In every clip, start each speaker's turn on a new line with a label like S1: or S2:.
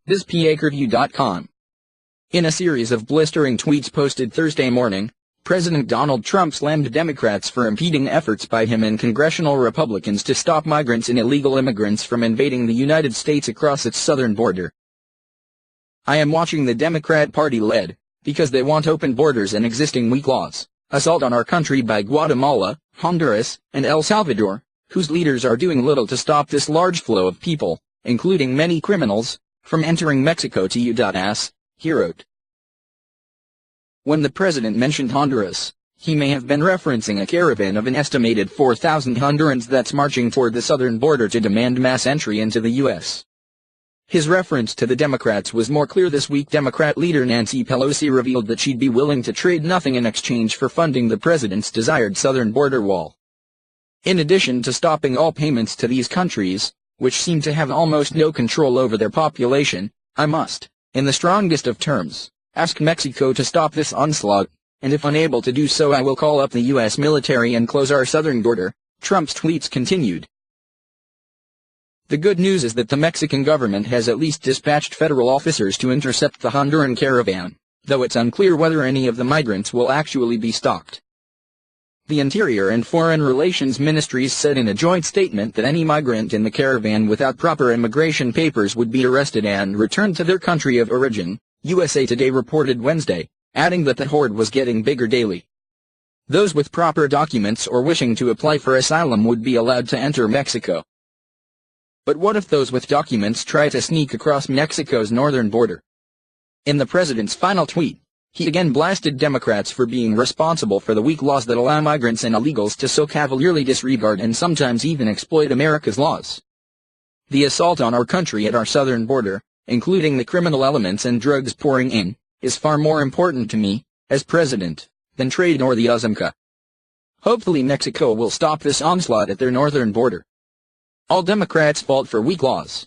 S1: ThisPakerView.com. In a series of blistering tweets posted Thursday morning, President Donald Trump slammed Democrats for impeding efforts by him and congressional Republicans to stop migrants and illegal immigrants from invading the United States across its southern border. "I am watching the Democrat Party led, because they want open borders and existing weak laws, assault on our country by Guatemala, Honduras, and El Salvador, whose leaders are doing little to stop this large flow of people, including many criminals, from entering Mexico to U.S., he wrote. When the president mentioned Honduras, he may have been referencing a caravan of an estimated 4,000 Hondurans that's marching toward the southern border to demand mass entry into the U.S. His reference to the Democrats was more clear this week. Democrat leader Nancy Pelosi revealed that she'd be willing to trade nothing in exchange for funding the president's desired southern border wall. In addition to stopping all payments to these countries, which seem to have almost no control over their population, I must, in the strongest of terms, ask Mexico to stop this onslaught, and if unable to do so I will call up the U.S. military and close our southern border, Trump's tweets continued. The good news is that the Mexican government has at least dispatched federal officers to intercept the Honduran caravan, though it's unclear whether any of the migrants will actually be stopped. The Interior and Foreign Relations Ministries said in a joint statement that any migrant in the caravan without proper immigration papers would be arrested and returned to their country of origin, USA Today reported Wednesday, adding that the horde was getting bigger daily. Those with proper documents or wishing to apply for asylum would be allowed to enter Mexico. But what if those with documents try to sneak across Mexico's northern border? In the president's final tweet, he again blasted Democrats for being responsible for the weak laws that allow migrants and illegals to so cavalierly disregard and sometimes even exploit America's laws. The assault on our country at our southern border, including the criminal elements and drugs pouring in, is far more important to me, as president, than trade or the USMCA. Hopefully Mexico will stop this onslaught at their northern border. All Democrats fault for weak laws.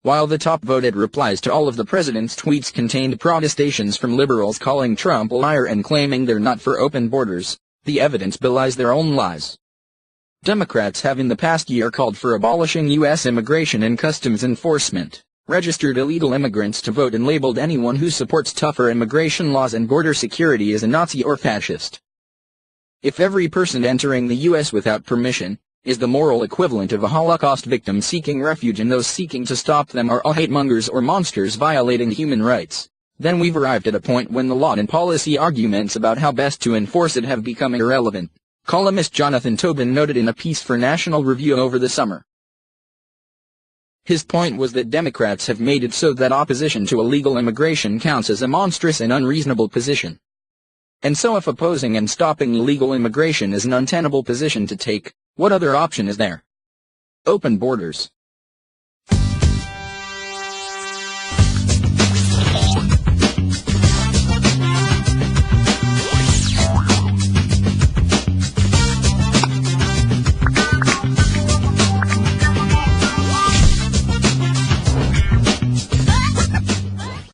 S1: While the top-voted replies to all of the president's tweets contained protestations from liberals calling Trump a liar and claiming they're not for open borders, the evidence belies their own lies. Democrats have in the past year called for abolishing U.S. immigration and customs enforcement, registered illegal immigrants to vote, and labeled anyone who supports tougher immigration laws and border security as a Nazi or fascist. If every person entering the U.S. without permission is the moral equivalent of a Holocaust victim seeking refuge and those seeking to stop them are all hate-mongers or monsters violating human rights, then we've arrived at a point when the law and policy arguments about how best to enforce it have become irrelevant, columnist Jonathan Tobin noted in a piece for National Review over the summer. His point was that Democrats have made it so that opposition to illegal immigration counts as a monstrous and unreasonable position. And so if opposing and stopping illegal immigration is an untenable position to take, what other option is there? Open borders.